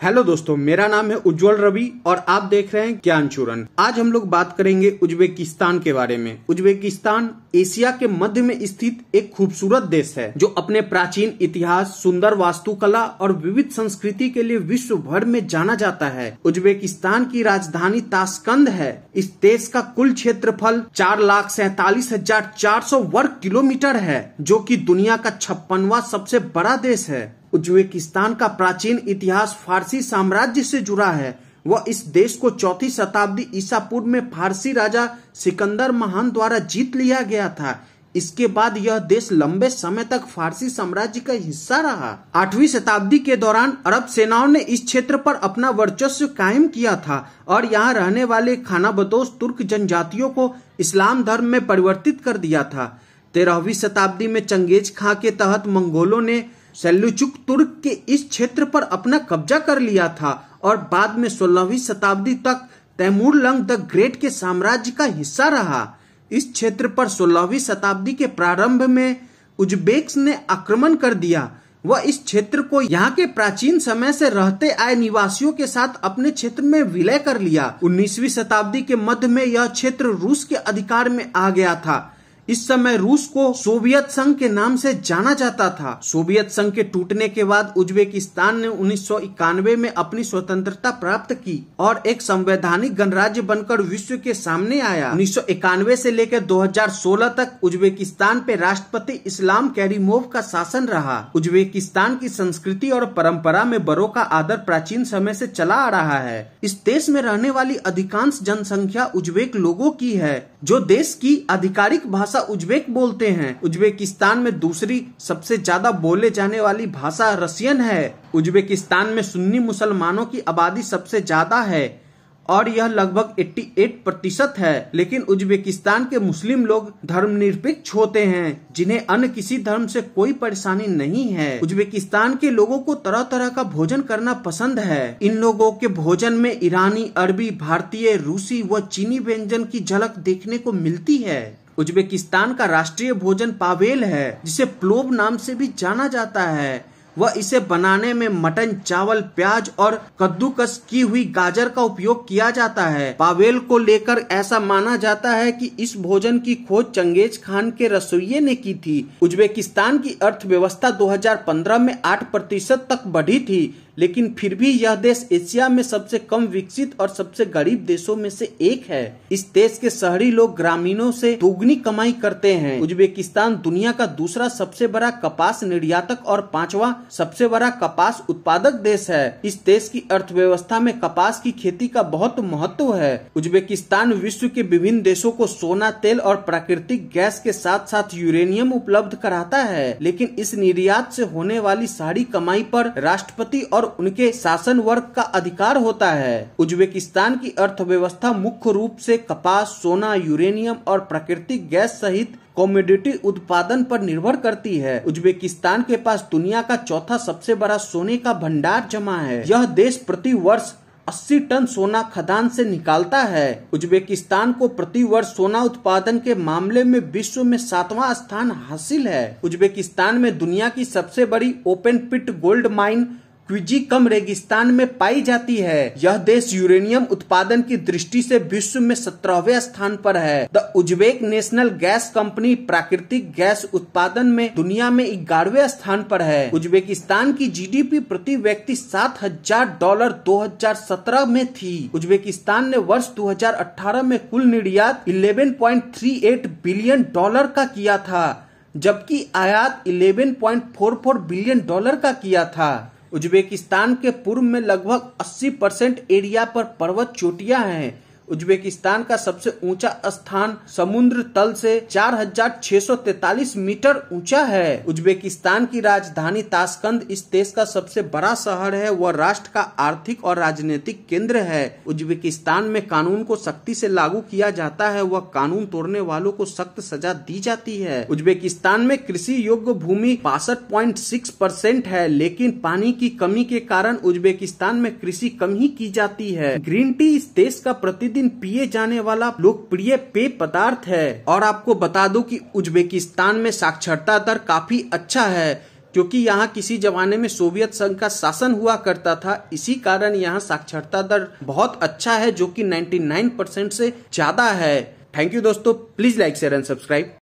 Hello दोस्तों, मेरा नाम है उज्जवल रवि और आप देख रहे हैं ज्ञानचूरन। आज हम लोग बात करेंगे उज्बेकिस्तान के बारे में। उज्बेकिस्तान एशिया के मध्य में स्थित एक खूबसूरत देश है जो अपने प्राचीन इतिहास, सुंदर वास्तुकला और विविध संस्कृति के लिए विश्व भर में जाना जाता है। उज्बेकिस्तान की राजधानी ताशकंद है। इस देश का कुल क्षेत्रफल 4,47,400 वर्ग किलोमीटर है, जो कि दुनिया का 56वां सबसे बड़ा देश है। उज्बेकिस्तान का प्राचीन इतिहास फारसी साम्राज्य से जुड़ा है। वह इस देश को 4वीं शताब्दी ईसा पूर्व में फारसी राजा सिकंदर महान द्वारा जीत लिया गया था। इसके बाद यह देश लंबे समय तक फारसी साम्राज्य का हिस्सा रहा। 8वीं शताब्दी के दौरान अरब सेनाओं ने इस क्षेत्र पर अपना वर्चस्व कायम किया था और यहाँ रहने वाले खानाबदोश तुर्क जनजातियों को इस्लाम धर्म में परिवर्तित कर दिया था। 13वीं शताब्दी में चंगेज खां के तहत मंगोलों ने सेल्युचुक तुर्क के इस क्षेत्र पर अपना कब्जा कर लिया था और बाद में 16वीं शताब्दी तक तैमूरलंग द ग्रेट के साम्राज्य का हिस्सा रहा। इस क्षेत्र पर 16वीं शताब्दी के प्रारंभ में उज्बेक्स ने आक्रमण कर दिया। वह इस क्षेत्र को यहाँ के प्राचीन समय से रहते आए निवासियों के साथ अपने क्षेत्र में विलय कर लिया। 19वीं शताब्दी के मध्य में यह क्षेत्र रूस के अधिकार में आ गया था। इस समय रूस को सोवियत संघ के नाम से जाना जाता था। सोवियत संघ के टूटने के बाद उज्बेकिस्तान ने 1991 में अपनी स्वतंत्रता प्राप्त की और एक संवैधानिक गणराज्य बनकर विश्व के सामने आया। 1991 से लेकर 2016 तक उज्बेकिस्तान पे राष्ट्रपति इस्लाम कैरिमोव का शासन रहा। उज्बेकिस्तान की संस्कृति और परंपरा में बड़ों का आदर प्राचीन समय से चला आ रहा है। इस देश में रहने वाली अधिकांश जनसंख्या उज्बेक लोगों की है, जो देश की आधिकारिक भाषा उज्बेक बोलते हैं। उज्बेकिस्तान में दूसरी सबसे ज्यादा बोले जाने वाली भाषा रसियन है। उज्बेकिस्तान में सुन्नी मुसलमानों की आबादी सबसे ज्यादा है और यह लगभग 88% है, लेकिन उज्बेकिस्तान के मुस्लिम लोग धर्मनिरपेक्ष होते हैं, जिन्हें अन्य किसी धर्म से कोई परेशानी नहीं है। उज्बेकिस्तान के लोगों को तरह तरह का भोजन करना पसंद है। इन लोगों के भोजन में ईरानी, अरबी, भारतीय, रूसी व चीनी व्यंजन की झलक देखने को मिलती है। उज्बेकिस्तान का राष्ट्रीय भोजन पावेल है, जिसे प्लोव नाम से भी जाना जाता है। वह इसे बनाने में मटन, चावल, प्याज और कद्दूकस की हुई गाजर का उपयोग किया जाता है। पावेल को लेकर ऐसा माना जाता है कि इस भोजन की खोज चंगेज खान के रसोइये ने की थी। उज्बेकिस्तान की अर्थव्यवस्था 2015 में 8% तक बढ़ी थी, लेकिन फिर भी यह देश एशिया में सबसे कम विकसित और सबसे गरीब देशों में से एक है। इस देश के शहरी लोग ग्रामीणों से दोगुनी कमाई करते हैं। उज्बेकिस्तान दुनिया का दूसरा सबसे बड़ा कपास निर्यातक और 5वां सबसे बड़ा कपास उत्पादक देश है। इस देश की अर्थव्यवस्था में कपास की खेती का बहुत महत्व है। उज्बेकिस्तान विश्व के विभिन्न देशों को सोना, तेल और प्राकृतिक गैस के साथ साथ यूरेनियम उपलब्ध कराता है, लेकिन इस निर्यात से होने वाली सारी कमाई पर राष्ट्रपति और उनके शासन वर्ग का अधिकार होता है। उज्बेकिस्तान की अर्थव्यवस्था मुख्य रूप से कपास, सोना, यूरेनियम और प्राकृतिक गैस सहित कमोडिटी उत्पादन पर निर्भर करती है। उज्बेकिस्तान के पास दुनिया का चौथा सबसे बड़ा सोने का भंडार जमा है। यह देश प्रति वर्ष 80 टन सोना खदान से निकालता है। उज्बेकिस्तान को प्रति वर्ष सोना उत्पादन के मामले में विश्व में 7वां स्थान हासिल है। उज्बेकिस्तान में दुनिया की सबसे बड़ी ओपन पिट गोल्ड माइन क्विजिकम रेगिस्तान में पाई जाती है। यह देश यूरेनियम उत्पादन की दृष्टि से विश्व में 17वें स्थान पर है। The Uzbek national gas company प्राकृतिक गैस उत्पादन में दुनिया में 11वें स्थान पर है। उज्बेकिस्तान की जीडीपी प्रति व्यक्ति $7,000 2017 में थी। उज्बेकिस्तान ने वर्ष 2018 में कुल निर्यात $11.38 बिलियन का किया था, जबकि आयात $11.44 बिलियन का किया था। उज्बेकिस्तान के पूर्व में लगभग 80% एरिया पर पर्वत चोटियां हैं। उज्बेकिस्तान का सबसे ऊंचा स्थान समुद्र तल से 4,643 मीटर ऊंचा है। उज्बेकिस्तान की राजधानी ताशकंद इस देश का सबसे बड़ा शहर है। वह राष्ट्र का आर्थिक और राजनीतिक केंद्र है। उज्बेकिस्तान में कानून को सख्ती से लागू किया जाता है। वह कानून तोड़ने वालों को सख्त सजा दी जाती है। उज्बेकिस्तान में कृषि योग्य भूमि 62.6% है, लेकिन पानी की कमी के कारण उज्बेकिस्तान में कृषि कम ही की जाती है। ग्रीन टी इस देश का प्रतिदिन पिए जाने वाला लोकप्रिय पेय पदार्थ है। और आपको बता दूं कि उज्बेकिस्तान में साक्षरता दर काफी अच्छा है। क्योंकि यहाँ किसी जमाने में सोवियत संघ का शासन हुआ करता था। इसी कारण यहाँ साक्षरता दर बहुत अच्छा है, जो कि 99% से ज्यादा है। थैंक यू दोस्तों, please like share and subscribe.